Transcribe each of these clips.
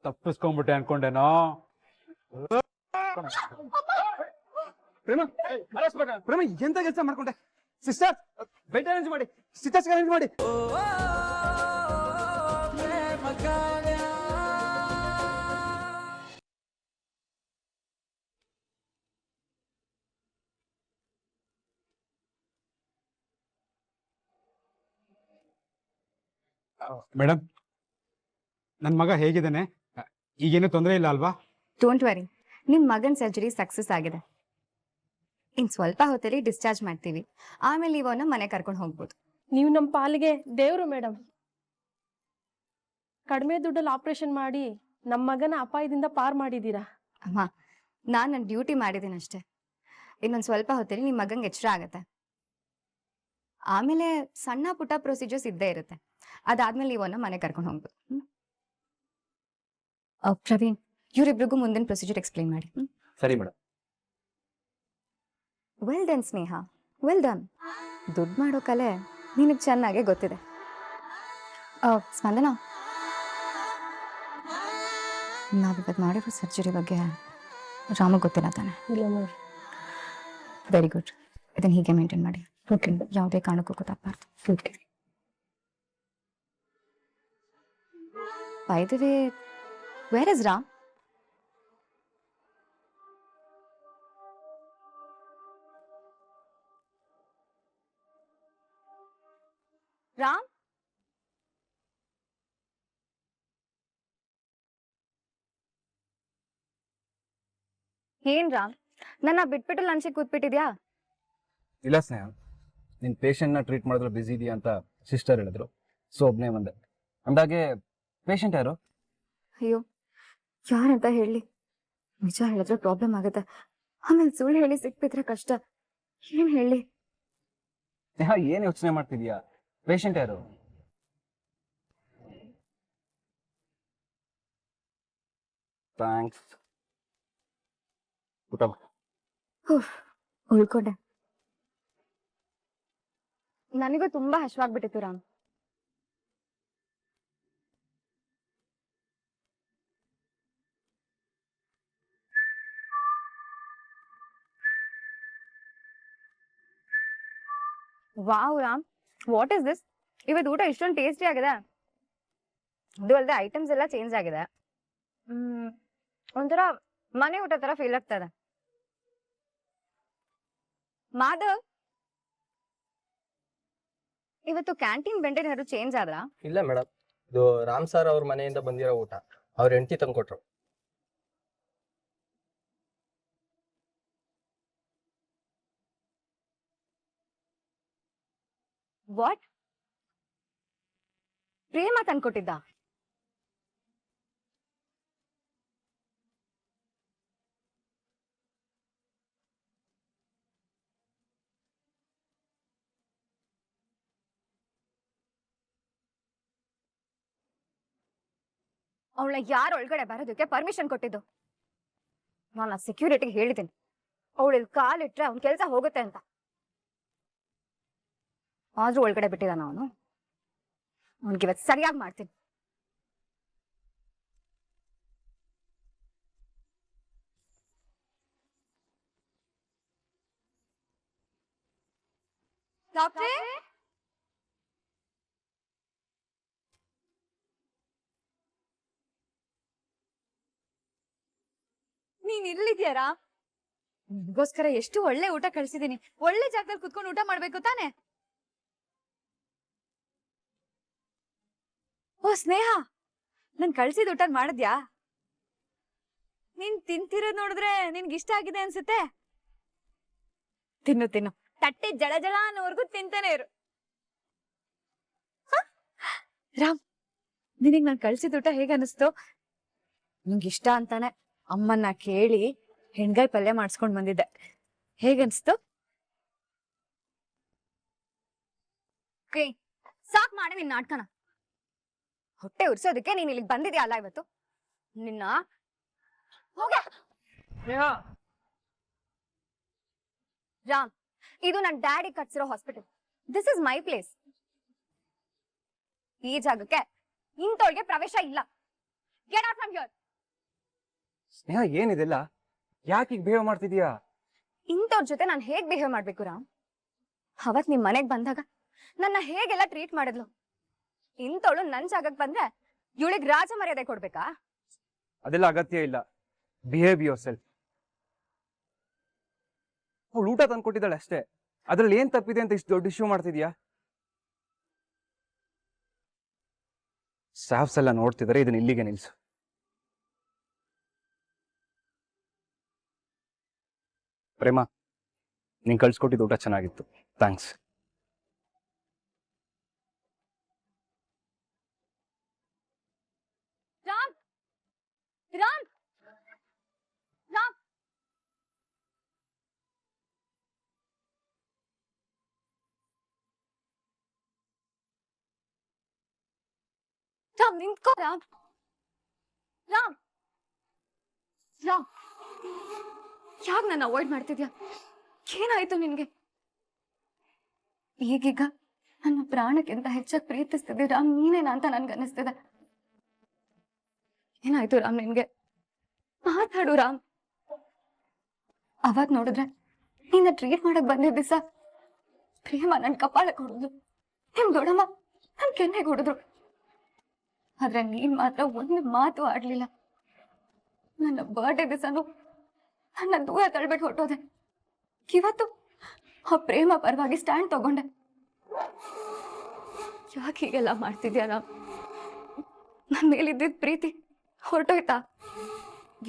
ತಪ್ಪಿಸ್ಕೊಂಡ್ಬಿಟ್ಟೆ ಅನ್ಕೊಂಡೇನೋ. ಪ್ರೇಮ ಪ್ರೇಮ ಎಂತ ಕೆಲಸ ಮಾಡ್ಕೊಂಡೆ? ಸಿಸ್ಟರ್ ಬೆಡ್ ಅರೇಂಜ್ ಮಾಡಿ, ಸ್ಟಿಚಸ್ ಅರೇಂಜ್ ಮಾಡಿ. ಮೇಡಮ್, ನನ್ನ ಮಗ ಹೇಗಿದ್ದಾನೆ? ಈಗೇನು ತೊಂದರೆ ಇಲ್ಲ ಅಲ್ವಾ? ಡೋಂಟ್ ವರಿ, ನಿಮ್ ಮಗನ್ ಸರ್ಜರಿ ಸಕ್ಸಸ್ ಆಗಿದೆ. ಇನ್ ಸ್ವಲ್ಪ ಹೊತ್ತಲ್ಲಿ ಡಿಸ್ಚಾರ್ಜ್ ಮಾಡ್ತೀವಿ. ಆಮೇಲೆ ಇವನ್ನ ಮನೆ ಕರ್ಕೊಂಡು ಹೋಗ್ಬೋದು. ನೀವು ನಮ್ಮ ಪಾಲಿಗೆ ದೇವ್ರು ಮೇಡಮ್. ಕಡಿಮೆ ದುಡ್ಡಲ್ಲಿ ಆಪರೇಷನ್ ಮಾಡಿ ನಮ್ಮ ಮಗನ ಅಪಾಯದಿಂದ ಪಾರ್ ಮಾಡಿದ್ದೀರಾ. ಅಮ್ಮ, ನಾನು ನನ್ನ ಡ್ಯೂಟಿ ಮಾಡಿದ್ದೀನಿ ಅಷ್ಟೇ. ಇನ್ನೊಂದು ಸ್ವಲ್ಪ ಹೊತ್ತಲ್ಲಿ ನಿಮ್ಮ ಮಗಂಗೆ ಎಚ್ಚರ ಆಗತ್ತೆ. ಆಮೇಲೆ ಸಣ್ಣ ಪುಟ್ಟ ಪ್ರೊಸೀಜರ್ಸ್ ಇದ್ದೇ ಇರುತ್ತೆ. ಅದಾದ್ಮೇಲೆ ಇವನ್ನ ಮನೆ ಕರ್ಕೊಂಡು ಹೋಗ್ಬೋದು. ಪ್ರವೀಣ್, ಇವರಿಬ್ರಿಗೂ ಮುಂದಿನ ಪ್ರೊಸೀಜರ್ ಎಕ್ಸ್ಪ್ಲೈನ್ ಮಾಡಿ. ಸರಿ ಮೇಡಮ್. ವೆಲ್ ಡನ್ ಸ್ನೇಹ, ವೆಲ್ ಡನ್. ದುಡ್ಡು ಮಾಡೋ ಕಲೆ ನಿನಗೆ ಚೆನ್ನಾಗೆ ಗೊತ್ತಿದೆ. ಸ್ಪಂದನ, ನಾವಿವತ್ತು ಮಾಡಿರೋ ಸರ್ಜರಿ ಬಗ್ಗೆ ರಾಮ ಗೊತ್ತಿಲ್ಲ ತಾನೆ? ಇಲ್ಲ ನೋಡಿ. Very good. ಇದನ್ನ ಹೀಗೆ ಮೇಂಟೈನ್ ಮಾಡಿ. ಓಕೆ, ಯಾವುದೇ ಕಾರಣಕ್ಕೂ ಗೊತ್ತಾಗಬಾರ್ದು. Okay. By the way, where is Ram? Ram? ಏನ್ ರಾಮ್, ನನ್ನ ಬಿಟ್ಬಿಟ್ಟು ಲಂಚಿಗೆ ಕೂತ್ಬಿಟ್ಟಿದ್ಯಾ? ಇಲ್ಲ ಸ್ನೇಹ, ನಿನ್ ಪೇಷಂಟ್ನ ಟ್ರೀಟ್ ಮಾಡಿದ್ರೆ ಬಿಸಿ ಇದೆಯಾ ಅಂತ ಸಿಸ್ಟರ್ ಹೇಳಿದ್ರು. ಸೊ ಒಬ್ಬನೇ ಬಂದೆ. ಅಂದಾಗೆ ಪೇಷಂಟ್ ಯಾರು? ಅಯ್ಯೋ, ಯಾರಂತ ಹೇಳಿ? ನಿಜ ಹೇಳಿದ್ರೆ ಪ್ರಾಬ್ಲಮ್ ಆಗುತ್ತೆ. ಆಮೇಲೆ ಸುಳ್ಳು ಹೇಳಿ ಸಿಕ್ಬಿದ್ರೆ ಕಷ್ಟ. ಏನ್ ಹೇಳಿ? ಸ್ನೇಹ, ಏನ್ ಯೋಚನೆ ಮಾಡ್ತಿದ್ಯಾ? ಪೇಷಂಟ್ ಯಾರು? ಥ್ಯಾಂಕ್ಸ್. ಊಟ ಉಳ್ಕೊಂಡೆ. ನನಗೂ ತುಂಬಾ ಹಶ್ವಾಗ್ಬಿಟ್ಟಿತ್ತು Ram. Wow Ram, what is this? ಇವತ್ತು ಊಟ ಇಷ್ಟೊಂದು ಟೇಸ್ಟಿ ಆಗಿದೆ. ಅದು ಅಲ್ಲದೆ ಐಟಮ್ಸ್ ಎಲ್ಲ ಚೇಂಜ್ ಆಗಿದೆ. ಒಂಥರ ಮನೆ ಊಟ ತರ ಫೀಲ್ ಆಗ್ತಾ ಇದೆ. ಮಾಧವ್, ಇವತ್ತು ಕ್ಯಾಂಟೀನ್ ಬೆಂಡೇನ್ ಯಾರು ಚೇಂಜ್ ಆದ್ರ? ಇಲ್ಲ ಮೇಡಮ್, ಇದು ರಾಮ್ ಸರ್ ಅವ್ರ ಮನೆಯಿಂದ ಬಂದಿರೋ ಊಟ. ಅವ್ರ ಹೆಂಡತಿ ತಂದ್ಕೊಟ್ರು. ವಾಟ್? ಪ್ರೇಮ ತಂದ್ಕೊಟ್ಟಿದ್ದ? ಅವಳ ಯಾರು ಒಳಗಡೆ ಬರೋದಕ್ಕೆ ಪರ್ಮಿಷನ್ ಕೊಟ್ಟಿದ್ದು? ನಾನು ಆ ಸೆಕ್ಯೂರಿಟಿಗೆ ಹೇಳಿದ್ದೀನಿ, ಅವಳಿಲ್ ಕಾಲಿಟ್ರೆ ಅವ್ನ ಕೆಲಸ ಹೋಗುತ್ತೆ ಅಂತ. ಆದ್ರೂ ಒಳಗಡೆ ಬಿಟ್ಟಿದ್ದಾನ ಅವನು. ಅವನಿಗೆ ಇವತ್ತು ಸರಿಯಾಗಿ ಮಾಡ್ತೀನಿ. ಡಾಕ್ಟ್ರೇ, ನೀನ್ ಇಲ್ಲಿದ್ಯಾರಾ? ನಿನ್ಗೋಸ್ಕರ ಎಷ್ಟು ಒಳ್ಳೆ ಊಟ ಕಳ್ಸಿದೀನಿ. ಒಳ್ಳೆ ಜಾಗದಲ್ಲಿ ಕುತ್ಕೊಂಡು ಊಟ ಮಾಡ್ಬೇಕು ತಾನೆ? ಓ ಸ್ನೇಹ, ನನ್ ಕಳ್ಸಿದ ಊಟ ಮಾಡಿದ್ಯಾ? ನೀನ್ ತಿಂತಿರೋದ್ ನೋಡಿದ್ರೆ ನಿನ್ಗೆ ಇಷ್ಟ ಆಗಿದೆ ಅನ್ಸುತ್ತೆ. ತಿನ್ನು ತಿನ್ನು, ತಟ್ಟೆ ಜಳ ಜಳ ಅನ್ನೋವರೆಗೂ ತಿಂತಾನೆ ಇರು. ರಾಮ್, ನಿನಗ್ ನಾನ್ ಕಳ್ಸಿದ ಊಟ ಹೇಗ ಅನಿಸ್ತು? ನಿಂಗೆ ಇಷ್ಟ ಅಂತಾನೆ ಅಮ್ಮನ್ನ ಕೇಳಿ ಹೆಣ್ಗಾಯಿ ಪಲ್ಯ ಮಾಡಿಸ್ಕೊಂಡ್ ಬಂದಿದ್ದೆ. ಹೇಗನ್ಸ್ತು? ಸಾಕ್ ಮಾಡಿ ನಿನ್ ನಾಟಕನ. ಹೊಟ್ಟೆ ಉರ್ಸೋದಕ್ಕೆ ನೀನ್ ಇಲ್ಲಿಗೆ ಬಂದಿದ್ಯಾ ಅಲ್ಲ ಇವತ್ತು? ನಿನ್ನ ರಾಮ್, ಇದು ನನ್ ಡ್ಯಾಡಿ ಕಟ್ಸಿರೋ hospital. This is my place. ಈ ಜಾಗಕ್ಕೆ ಇಂಥವ್ರಿಗೆ ಪ್ರವೇಶ ಇಲ್ಲ. Get out from here. Sneha ಏನಿದೆಲ್ಲ? ಯಾಕೆ ಈಗ ಬಿಹೇವ್ ಮಾಡ್ತಿದ್ಯಾ? ಇಂಥವ್ರ ಜೊತೆ ನಾನು ಹೇಗ್ ಬಿಹೇವ್ ಮಾಡ್ಬೇಕು ರಾಮ್? ಅವತ್ ನಿಮ್ ಮನೆಗ್ ಬಂದಾಗ ನನ್ನ ಹೇಗೆಲ್ಲ ಟ್ರೀಟ್ ಮಾಡಿದ್ಲು. ಇಂಥವಳು ನನ್ ಜಾಗಕ್ ಬಂದ್ರೆ ಇವಳಿಗೆ ರಾಜ ಮರ್ಯಾದೆ ಕೊಡ್ಬೇಕಾ? ಅದೆಲ್ಲ ಅಗತ್ಯ ಇಲ್ಲ. Behave your self. ಅವಳು ಊಟ ತಂದ್ಕೊಟ್ಟಿದ್ದಾಳೆ ಅಷ್ಟೇ. ಅದ್ರಲ್ಲಿ ಏನ್ ತಪ್ಪಿದೆ ಅಂತ ಇಷ್ಟು ದೊಡ್ಡ ಇಶ್ಯೂ ಮಾಡ್ತಿದ್ಯಾ? ಸ್ಟಾಫ್ಸ್ ಎಲ್ಲ ನೋಡ್ತಿದ್ದಾರೆ, ಇದನ್ನ ಇಲ್ಲಿಗೆ ನಿಲ್ಸು. ಪ್ರೇಮ, ನೀನ್ ಕಳ್ಸ್ಕೊಟ್ಟಿದ್ದು ಊಟ ಚೆನ್ನಾಗಿತ್ತು, ಥ್ಯಾಂಕ್ಸ್. ರಾಮ್ ರಾಮ್ ರಾಮ್ ರಾಮ್ ನಿಂತ್ಕೋ ರಾಮ್. ರಾಮ್ ರಾಮ್ ಯಾಕೆ ನನ್ನ ಅವಾಯ್ಡ್ ಮಾಡ್ತಿದ್ಯಾ? ಏನಾಯ್ತು ನಿನ್ಗೆ? ಈಗೀಗ ನನ್ನ ಪ್ರಾಣಕ್ಕಿಂತ ಹೆಚ್ಚಾಗಿ ಪ್ರೀತಿಸ್ತಿದ್ದೆ ರಾಮ್ ನೀನೇನಾ ಅಂತ ನನ್ಗನ್ನಿಸ್ತಿದೆ. ಏನಾಯ್ತು ರಾಮ್ ನಿನ್ಗೆ? ಮಾತಾಡು ರಾಮ್. ಅವತ್ ನೋಡಿದ್ರೆ ನಿನ್ನ ಟ್ರೀಟ್ ಮಾಡಕ್ ಬಂದಿದ್ದ ದಿವಸ ಪ್ರೇಮ ನನ್ ಕಪಾಳಕ್ಕೆ ಹೊಡೆದ್ಲು, ನಿಮ್ ದೊಡ್ಡಮ್ಮ ನನ್ ಕೆನ್ನೆಗೆ ಹೊಡೆದ್ರು. ಆದ್ರೆ ನೀನ್ ಮಾತ್ರ ಒಂದು ಮಾತು ಆಡ್ಲಿಲ್ಲ. ನನ್ನ ಬರ್ಡೇ ದಿವಸನು ನನ್ನ ದೂರ ತಳ್ಬಿಟ್ಟು ಹೊಟ್ಟೋದೆ. ಇವತ್ತು ಆ ಪ್ರೇಮ ಪರವಾಗಿ ಸ್ಟ್ಯಾಂಡ್ ತಗೊಂಡೆ. ಯಾಕೆ ಹೀಗೆಲ್ಲ ಮಾಡ್ತಿದ್ಯಾ ರಾಮ್? ನನ್ ಮೇಲಿದ್ದಿದ್ ಪ್ರೀತಿ ಹೊರಟೋಯ್ತಾ?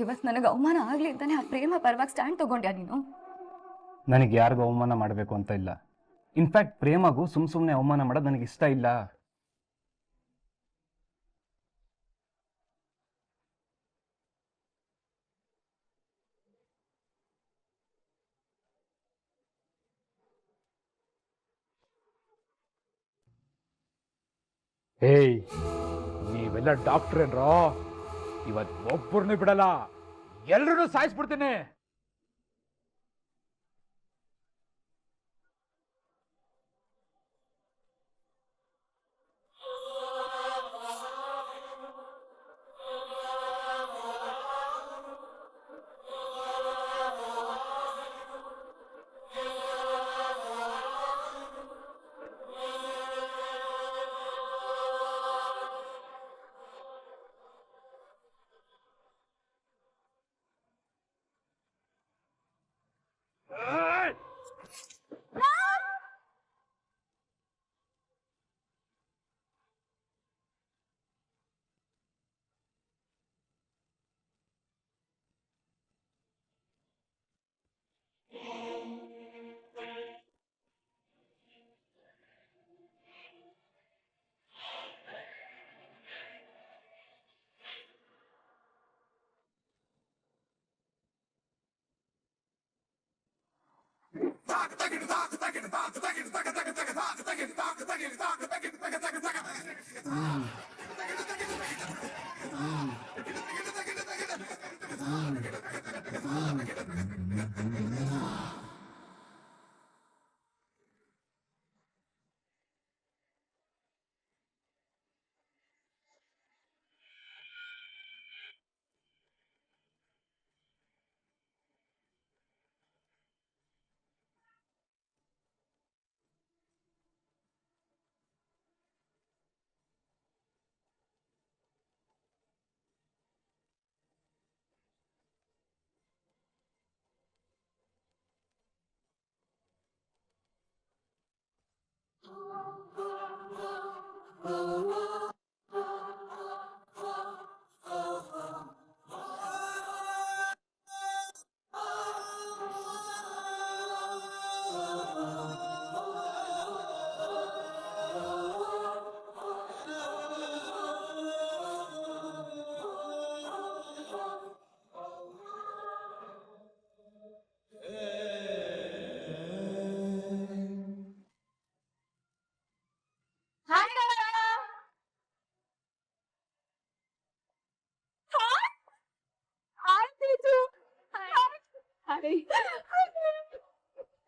ಇವತ್ ನನಗೆ ಅವಮಾನ ಆಗ್ಲಿ ಅಂತಾನೆ ಆ ಪ್ರೇಮ ಪರವಾಗಿ ಸ್ಟ್ಯಾಂಡ್ ತಗೊಂಡ್ಯಾ ನೀನು? ನನಗೆ ಯಾರಿಗೂ ಅವಮಾನ ಮಾಡಬೇಕು ಅಂತ ಇಲ್ಲ. ಇನ್ಫ್ಯಾಕ್ಟ್ ಪ್ರೇಮಗೂ ಸುಮ್ಮನೆ ಅವಮಾನ ಮಾಡೋದು ನನಗೆ ಇಷ್ಟ ಇಲ್ಲ. ಏಯ್, ನೀವೆಲ್ಲ ಡಾಕ್ಟರ್ ಏನ್ರೋ? ಇವತ್ ಒಬ್ಬರನ್ನು ಬಿಡಲ್ಲ, ಎಲ್ರನ್ನೂ ಸಾಯಿಸ್ಬಿಡ್ತೀನಿ.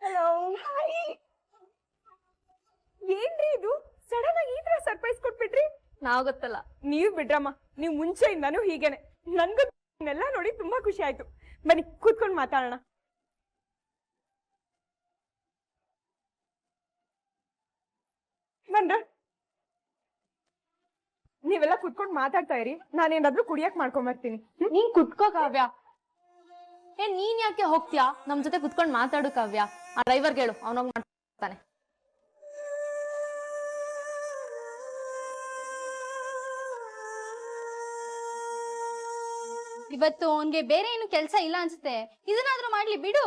Hello, hi. ಏನ್ರಿ ಇದು ಸಡನ್ ಆಗಿ ಈ ತರ ಸರ್ಪ್ರೈಸ್ ಕೊಟ್ಬಿಟ್ರಿ? ನಾವ್ ಗೊತ್ತಲ್ಲ. ನೀವ್ ಬಿಡ್ರಮ್ಮ, ನೀವ್ ಮುಂಚೆಯಿಂದಾನು ಹೀಗೇನೆ. ನನ್ಗೂ ಇದನ್ನೆಲ್ಲ ನೋಡಿ ತುಂಬಾ ಖುಷಿ ಆಯ್ತು. ಬನ್ನಿ ಕೂತ್ಕೊಂಡು ಮಾತಾಡೋಣ. ಬನ್ರ, ನೀವೆಲ್ಲ ಕುತ್ಕೊಂಡು ಮಾತಾಡ್ತಾ ಇರಿ, ನಾನೇನಾದ್ರೂ ಕುಡಿಯಕ್ ಮಾಡ್ಕೊಂಡ್ ಬರ್ತೀನಿ. ನೀನ್ ಕುತ್ಕೋ ಕಾವ್ಯ. ನೀನ್ ಯಾಕೆ ಹೋಗ್ತೀಯಾ? ನಮ್ ಜೊತೆ ಕುತ್ಕೊಂಡ್ ಮಾತಾಡು ಕಾವ್ಯ. ಆ ಡ್ರೈವರ್ಗೆ ಹೇಳು, ಅವನೋಗ್ ಮಾಡ್ತಾನೆ. ಇವತ್ತು ಅವನ್ಗೆ ಬೇರೆ ಏನು ಕೆಲ್ಸ ಇಲ್ಲ ಅನ್ಸುತ್ತೆ, ಇದನ್ನಾದ್ರೂ ಮಾಡ್ಲಿ ಬಿಡು.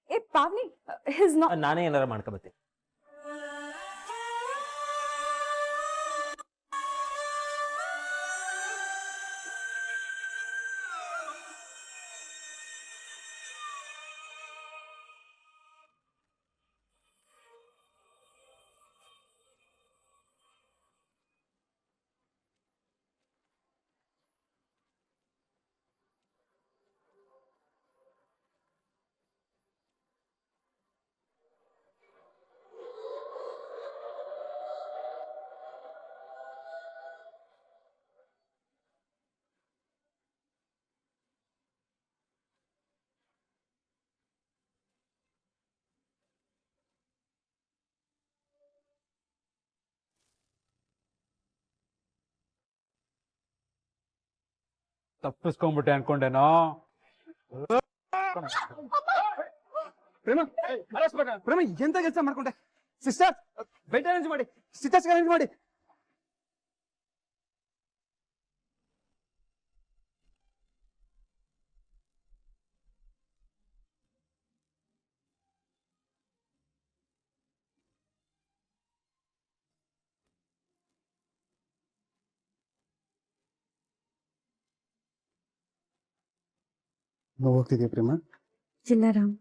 ಏ ಪಾವ್ನಿ, ನಾನೇ ಏನಾರ ಮಾಡ್ಕೊಬತ್ತೀನಿ. ತಪ್ಪಿಸ್ಕೊಂಡ್ಬಿಟ್ಟೆ ಅನ್ಕೊಂಡೇನೋ. ಪ್ರೇಮ ಪ್ರೇಮ ಎಂತ ಕೆಲಸ ಮಾಡ್ಕೊಂಡೆ? ಸಿಸ್ಟರ್ ಬೆಡ್ ಅರೇಂಜ್ ಮಾಡಿ, ಸಿಸ್ಟರ್ಸ್ ಅರೇಂಜ್ ಮಾಡಿ. ಹೋಗ್ತಿದ್ಯಾ ಪ್ರೇಮ? ಇಲ್ಲ ರಾಮ್,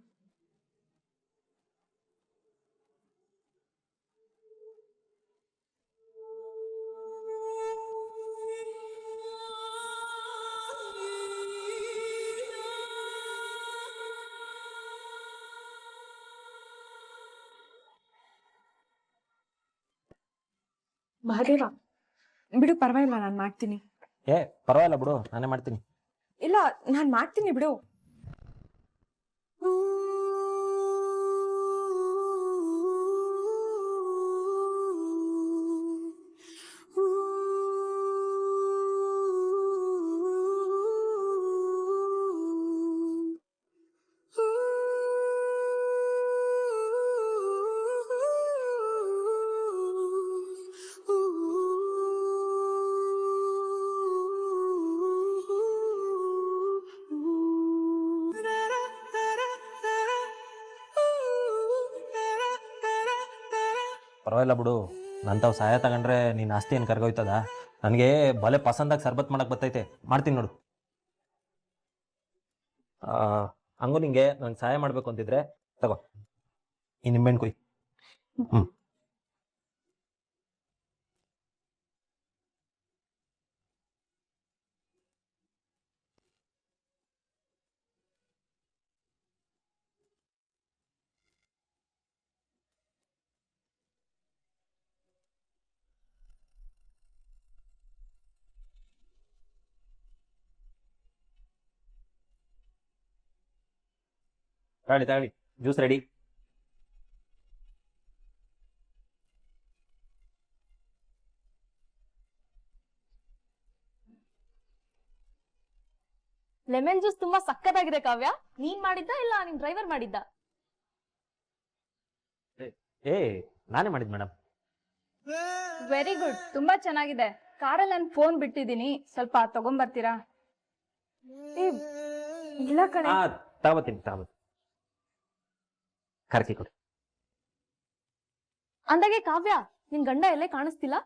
ಮಹಾದೇವ ಬಿಡು, ಪರವಾಗಿಲ್ಲ, ನಾನ್ ಮಾಡ್ತೀನಿ. ಏ ಪರವಾಗಿಲ್ಲ ಬಿಡು, ನಾನೇ ಮಾಡ್ತೀನಿ. ಇಲ್ಲ, ನಾನ್ ಮಾಡ್ತೀನಿ ಬಿಡು. ಪರವಾಗಿಲ್ಲ ಬಿಡು, ನಂತಾವ್ ಸಹಾಯ ತಗೊಂಡ್ರೆ ನೀನ್ ಆಸ್ತಿ ಏನು ಕರ್ಗೋಯ್ತದ? ನನಗೆ ಬಲೆ ಪಸಂದಾಗಿ ಸರ್ಬತ್ ಮಾಡಕ್ ಬರ್ತೈತೆ, ಮಾಡ್ತೀನಿ ನೋಡು. ಹಂಗೂ ನಿಂಗೆ ನಂಗೆ ಸಹಾಯ ಮಾಡ್ಬೇಕು ಅಂತಿದ್ರೆ ತಗೋ ಈ ನಿಂಬೆಹಣ್ಣು ಕುಯ್. ತಗೊಳ್ಳಿ ತಗೊಳ್ಳಿ, ಜ್ಯೂಸ್ ರೆಡಿ. ಲೆಮನ್ ಜ್ಯೂಸ್ ತುಂಬಾ ಸಕ್ಕತ್ತಾಗಿದೆ ಕಾವ್ಯ. ನೀನ್ ಮಾಡಿದ್ದ ಇಲ್ಲ ನಿಮ್ ಡ್ರೈವರ್ ಮಾಡಿದ್ದ? ಏ ನಾನೇ ಮಾಡಿದ್ ಮೇಡಮ್. ವೆರಿ ಗುಡ್, ತುಂಬಾ ಚೆನ್ನಾಗಿದೆ. ಕಾರಲ್ಲಿ ನಾನು ಫೋನ್ ಬಿಟ್ಟಿದ್ದೀನಿ, ಸ್ವಲ್ಪ ತಗೊಂಬರ್ತೀರಾ? ಇಲ್ಲ ಕಣೆ. ತಗೋತೀನಿ ಕರ್ಕಿ ಕೊಡಿ. ಅಂದಾಗೆ ಕಾವ್ಯ, ನಿನ್ ಗಂಡ ಎಲ್ಲೇ ಕಾಣಿಸ್ತಿಲ್ಲ?